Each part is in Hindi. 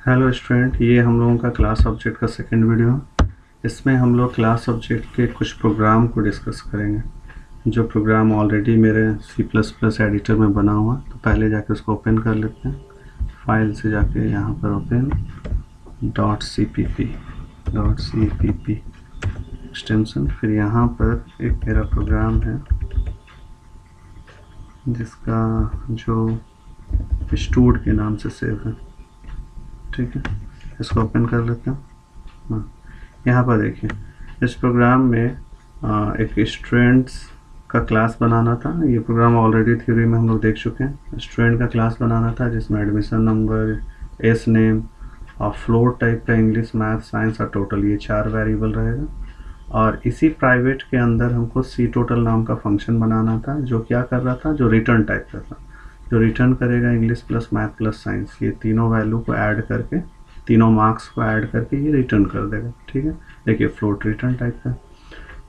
हेलो स्टूडेंट, ये हम लोगों का क्लास ऑब्जेक्ट का सेकंड वीडियो है। इसमें हम लोग क्लास ऑब्जेक्ट के कुछ प्रोग्राम को डिस्कस करेंगे जो प्रोग्राम ऑलरेडी मेरे C++ एडिटर में बना हुआ। तो पहले जाके उसको ओपन कर लेते हैं। फाइल से जाके यहाँ पर ओपन .cpp एक्सटेंशन। फिर यहाँ पर एक मेरा प्रोग्राम है जिसका जो स्टूड के नाम से सेव है। ठीक है, इसको ओपन कर लेते हैं। हाँ, यहाँ पर देखिए इस प्रोग्राम में एक स्टूडेंट्स का क्लास बनाना था। ये प्रोग्राम ऑलरेडी थ्योरी में हम लोग देख चुके हैं। स्टूडेंट का क्लास बनाना था जिसमें एडमिशन नंबर, एस नेम और फ्लोर टाइप का इंग्लिश, मैथ, साइंस और टोटल, ये 4 वेरिएबल रहेगा। और इसी प्राइवेट के अंदर हमको सी टोटल नाम का फंक्शन बनाना था जो क्या कर रहा था, जो रिटर्न टाइप का था, जो रिटर्न करेगा English plus math plus science, ये तीनों वैल्यू को ऐड करके, तीनों मार्क्स को ऐड करके ये रिटर्न कर देगा। ठीक है, देखिए फ्लोट रिटर्न टाइप का।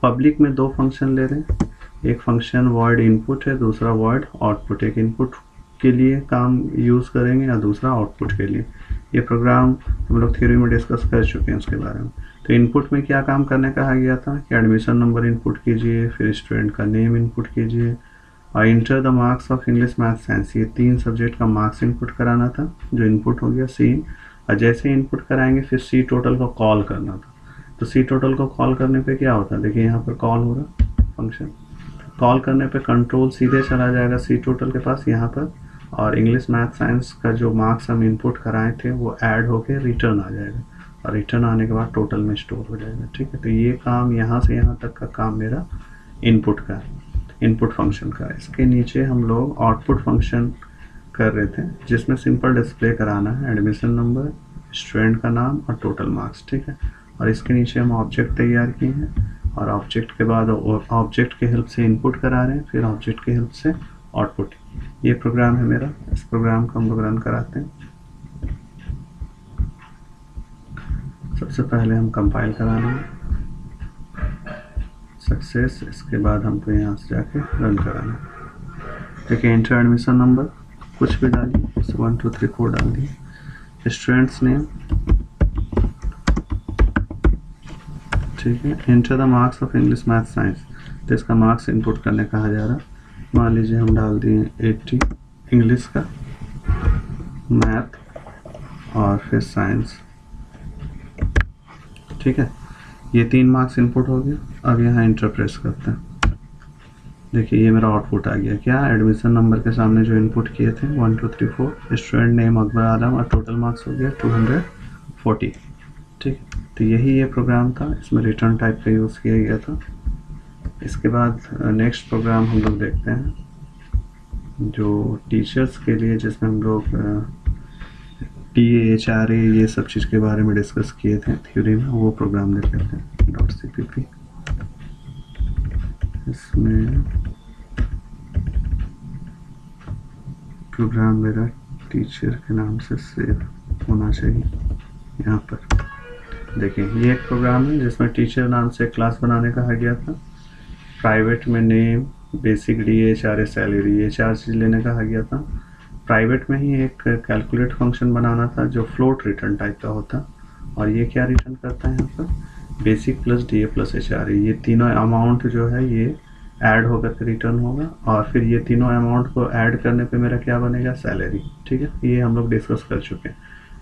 पब्लिक में 2 फंक्शन ले रहे हैं, एक फंक्शन वॉइड इनपुट है, दूसरा वॉइड आउटपुट। एक इनपुट के लिए काम यूज़ करेंगे या दूसरा आउटपुट के लिए। ये प्रोग्राम हम लोग थ्योरी में डिस्कस कर चुके हैं उसके बारे में। तो इनपुट में क्या काम करने कहा गया था कि एडमिशन नंबर इनपुट कीजिए, फिर स्टूडेंट का नेम इनपुट कीजिए और enter the marks of English math science, ये 3 सब्जेक्ट का मार्क्स इनपुट कराना था जो इनपुट हो गया सी। और जैसे इनपुट कराएंगे फिर सी टोटल को कॉल करना था। तो सी टोटल को कॉल करने पे क्या होता है, देखिए यहाँ पर कॉल हो रहा फंक्शन। कॉल करने पे कंट्रोल सीधे चला जाएगा सी टोटल के पास यहाँ पर, और इंग्लिश मैथ साइंस का जो मार्क्स हम इनपुट कराए थे वो ऐड होके रिटर्न आ जाएगा और रिटर्न आने के बाद टोटल में स्टोर हो जाएगा। ठीक है, तो ये काम यहाँ से यहाँ तक का काम मेरा इनपुट का, इनपुट फंक्शन का। इसके नीचे हम लोग आउटपुट फंक्शन कर रहे थे जिसमें सिंपल डिस्प्ले कराना है एडमिशन नंबर, स्टूडेंट का नाम और टोटल मार्क्स। ठीक है, और इसके नीचे हम ऑब्जेक्ट तैयार किए हैं और ऑब्जेक्ट के बाद ऑब्जेक्ट के हेल्प से इनपुट करा रहे हैं, फिर ऑब्जेक्ट के हेल्प से आउटपुट। ये प्रोग्राम है मेरा। इस प्रोग्राम को हम लोग रन कराते हैं। सबसे पहले हम कंपाइल करा लेंगे, सक्सेस। इसके बाद हमको यहाँ से जाके रन कराना। देखिए इंटर एडमिशन नंबर कुछ भी डालिए, 1 2 3 4 डाल दिए। स्टूडेंट्स नेम, ठीक है। Enter the marks of English math science, तो इसका मार्क्स इनपुट करने कहा जा रहा। मान लीजिए हम डाल दिए 80 इंग्लिश का, मैथ और फिर साइंस। ठीक है, ये 3 मार्क्स इनपुट हो गया। अब यहाँ इंटर प्रेस करते हैं। देखिए ये मेरा आउटपुट आ गया। क्या, एडमिशन नंबर के सामने जो इनपुट किए थे 1 2 3 4, स्टूडेंट नेम अकबर आलम और टोटल मार्क्स हो गया 240। ठीक, तो यही ये प्रोग्राम था। इसमें रिटर्न टाइप का यूज़ किया गया था। इसके बाद नेक्स्ट प्रोग्राम हम लोग देखते हैं जो टीचर्स के लिए, जिसमें हम लोग TA HRA ये सब चीज़ के बारे में डिस्कस किए थे थ्योरी में। वो प्रोग्राम देख लेते हैं .cpp। इसमें प्रोग्राम मेरा टीचर के नाम से सेव होना चाहिए। यहाँ पर देखिए ये एक प्रोग्राम है जिसमें टीचर नाम से क्लास बनाने कहा गया था। प्राइवेट में name, basic DA HRA salary, ये 4 चीज़ लेने कहा गया था। प्राइवेट में ही एक कैलकुलेट फंक्शन बनाना था जो फ्लोट रिटर्न टाइप का होता। और ये क्या रिटर्न करता है यहाँ पर, basic plus DA plus HRA, ये तीनों अमाउंट जो है ये ऐड होकर के रिटर्न होगा। और फिर ये तीनों अमाउंट को ऐड करने पे मेरा क्या बनेगा, सैलरी। ठीक है, ये हम लोग डिस्कस कर चुके हैं।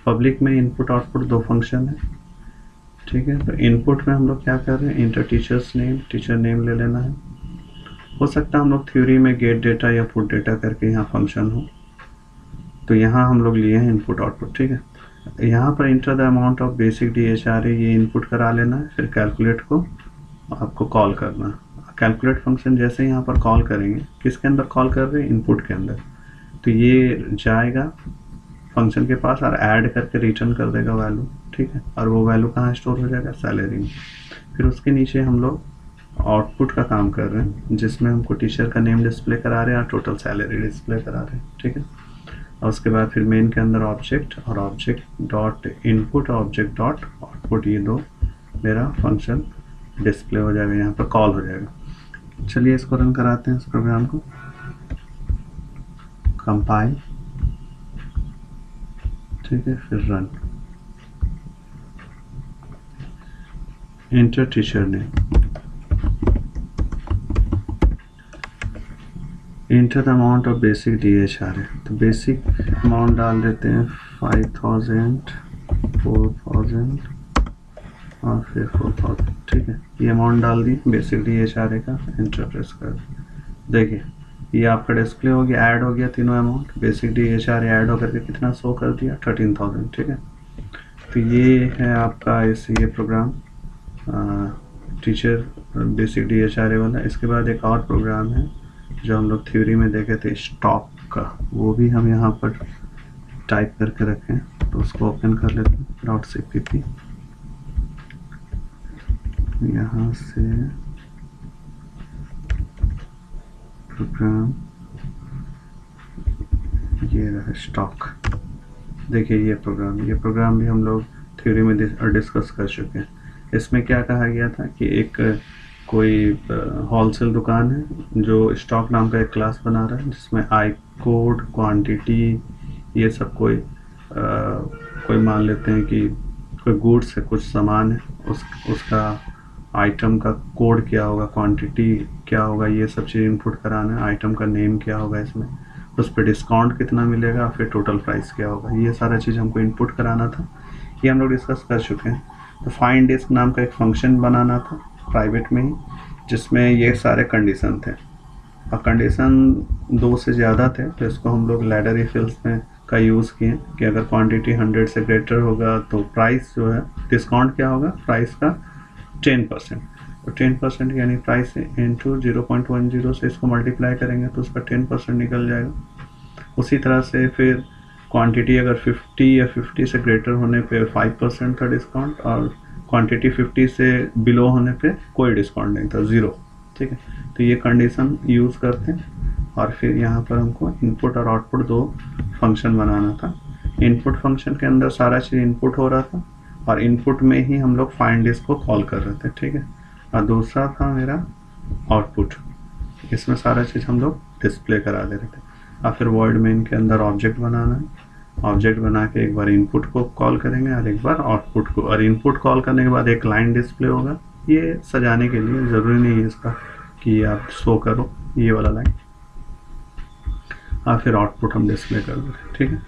पब्लिक में इनपुट आउटपुट 2 फंक्शन है। ठीक है, तो इनपुट में हम लोग क्या कर रहे हैं, inter teachers name, teacher name ले लेना है। हो सकता है हम लोग थ्योरी में गेट डेटा या पुट डेटा करके यहाँ फंक्शन हो, तो यहाँ हम लोग लिए हैं इनपुट आउटपुट। ठीक है, यहाँ पर enter the amount of basic DA HRA ये इनपुट करा लेना है। फिर कैलकुलेट को आपको कॉल करना है। कैलकुलेट फंक्शन जैसे यहाँ पर कॉल करेंगे, किसके अंदर कॉल कर रहे हैं, इनपुट के अंदर, तो ये जाएगा फंक्शन के पास और ऐड करके रिटर्न कर देगा वैल्यू। ठीक है, और वो वैल्यू कहाँ स्टोर हो जाएगा, सैलरी में। फिर उसके नीचे हम लोग आउटपुट का काम कर रहे हैं जिसमें हमको टीचर का नेम डिस्प्ले करा रहे हैं और टोटल सैलरी डिस्प्ले करा रहे हैं। ठीक है, और उसके बाद फिर मेन के अंदर ऑब्जेक्ट और ऑब्जेक्ट डॉट इनपुट और ऑब्जेक्ट डॉट आउटपुट, ये 2 मेरा फंक्शन डिस्प्ले हो जाएगा, यहाँ पर कॉल हो जाएगा। चलिए इसको रन कराते हैं, इस प्रोग्राम को कंपाइल। ठीक है, फिर run. Inter teacher name, enter the amount of basic DHR है, तो बेसिक अमाउंट डाल देते हैं 5000, 4000 और फिर 4000, ठीक है। ये अमाउंट डाल दी बेसिक DHR का, इंटर प्रेस कर। देखिए ये आपका डिस्प्ले हो गया, ऐड हो गया तीनों अमाउंट, बेसिक DHR ऐड होकर के कितना शो कर दिया 13000, ठीक है। तो ये है आपका ये प्रोग्राम टीचर बेसिक DHR वाला। इसके बाद एक और प्रोग्राम है जो हम लोग थ्योरी में देखे थे स्टॉक का, वो भी हम यहाँ पर टाइप करके रखें, तो उसको ओपन कर लेते हैं .cpp। यहाँ से प्रोग्राम ये रहा स्टॉक। देखिए ये प्रोग्राम भी हम लोग थ्योरी में डिस्कस कर चुके हैं। इसमें क्या कहा गया था कि एक कोई होलसेल दुकान है जो स्टॉक नाम का एक क्लास बना रहा है, जिसमें आई कोड, क्वांटिटी, ये सब कोई मान लेते हैं कि कोई गुड्स है, कुछ सामान है, उसका आइटम का कोड क्या होगा, क्वांटिटी क्या होगा, ये सब चीज़ इनपुट कराना है, आइटम का नेम क्या होगा, इसमें उस पर डिस्काउंट कितना मिलेगा, फिर टोटल प्राइस क्या होगा, ये सारा चीज़ हमको इनपुट कराना था। ये हम लोग डिस्कस कर चुके हैं। तो फाइंड डिस्क नाम का एक फंक्शन बनाना था प्राइवेट में ही, जिसमें ये सारे कंडीशन थे, और कंडीशन 2 से ज़्यादा थे, तो इसको हम लोग लैडर इफ एल्स में का यूज़ किए कि अगर क्वांटिटी 100 से ग्रेटर होगा तो प्राइस जो है, डिस्काउंट क्या होगा, प्राइस का 10%, तो 10% यानी प्राइस इंटू 0.10 से इसको मल्टीप्लाई करेंगे तो उसका 10% निकल जाएगा। उसी तरह से फिर क्वांटिटी अगर 50 या 50 से ग्रेटर होने पे 5% था डिस्काउंट, और क्वांटिटी 50 से बिलो होने पे कोई डिस्काउंट नहीं था, 0, ठीक है। तो ये कंडीशन यूज़ करते हैं, और फिर यहाँ पर हमको इनपुट और आउटपुट 2 फंक्शन बनाना था। इनपुट फंक्शन के अंदर सारा चीज़ इनपुट हो रहा था, और इनपुट में ही हम लोग फाइंड डिस्क को कॉल कर रहे थे, ठीक है। और दूसरा था मेरा आउटपुट, इसमें सारा चीज़ हम लोग डिस्प्ले करा दे रहे थे। और फिर वर्ड मेन के अंदर ऑब्जेक्ट बनाना है, ऑब्जेक्ट बना के एक बार इनपुट को कॉल करेंगे और एक बार आउटपुट को, और इनपुट कॉल करने के बाद एक लाइन डिस्प्ले होगा, ये सजाने के लिए, ज़रूरी नहीं है इसका कि आप शो करो ये वाला लाइन, और फिर आउटपुट हम डिस्प्ले कर दें, ठीक है।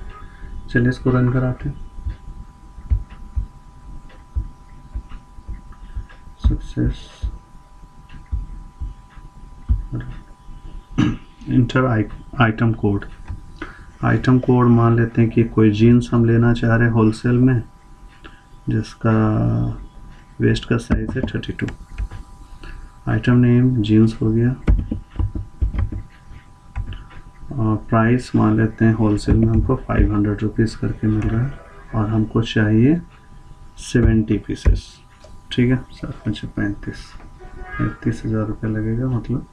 चलिए इसको रन कराते हैं। Success, inter item code. Item code मान लेते हैं कि कोई जीन्स हम लेना चाह रहे हैं होलसेल में, जिसका वेस्ट का साइज है 32। आइटम नेम जीन्स हो गया, और प्राइस मान लेते हैं होलसेल में हमको 500 रुपीज़ करके मिल रहा है, और हमको चाहिए 70 पीसेस, ठीक है। 35,000 रुपये लगेगा, मतलब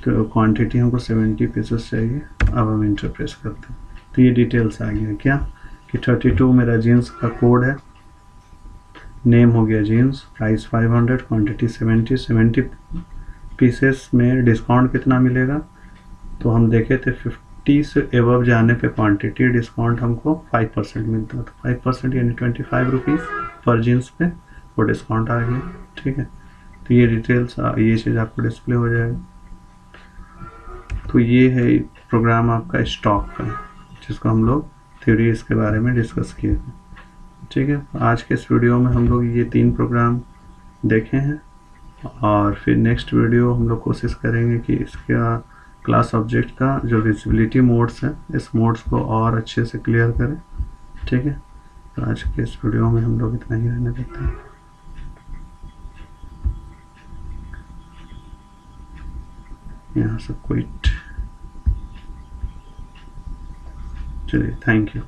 तो क्वांटिटी हमको 70 पीसेस चाहिए। अब हम इंटर प्रेस करते हैं, तो ये डिटेल्स आ गया क्या कि 32 मेरा जीन्स का कोड है, नेम हो गया जीन्स, प्राइस 500, क्वांटिटी 70 पीसेस में डिस्काउंट कितना मिलेगा, तो हम देखे थे 50 से एबव जाने पे क्वांटिटी डिस्काउंट हमको 5% मिलता, तो 5% यानी 25 रुपीज़ पर जीन्स पे वो डिस्काउंट आ गया, ठीक है। तो ये डिटेल्स, ये चीज़ आपको डिस्प्ले हो जाएगा। तो ये है प्रोग्राम आपका स्टॉक का, जिसको हम लोग थ्योरी इसके बारे में डिस्कस किए थे, ठीक है। आज के इस वीडियो में हम लोग ये 3 प्रोग्राम देखे हैं, और फिर नेक्स्ट वीडियो हम लोग कोशिश करेंगे कि इसका क्लास ऑब्जेक्ट का जो विजिबिलिटी मोड्स है, इस मोड्स को और अच्छे से क्लियर करें, ठीक है। तो आज के इस वीडियो में हम लोग इतना ही रहने देते हैं। यहाँ सब क्विट, चलिए, थैंक यू।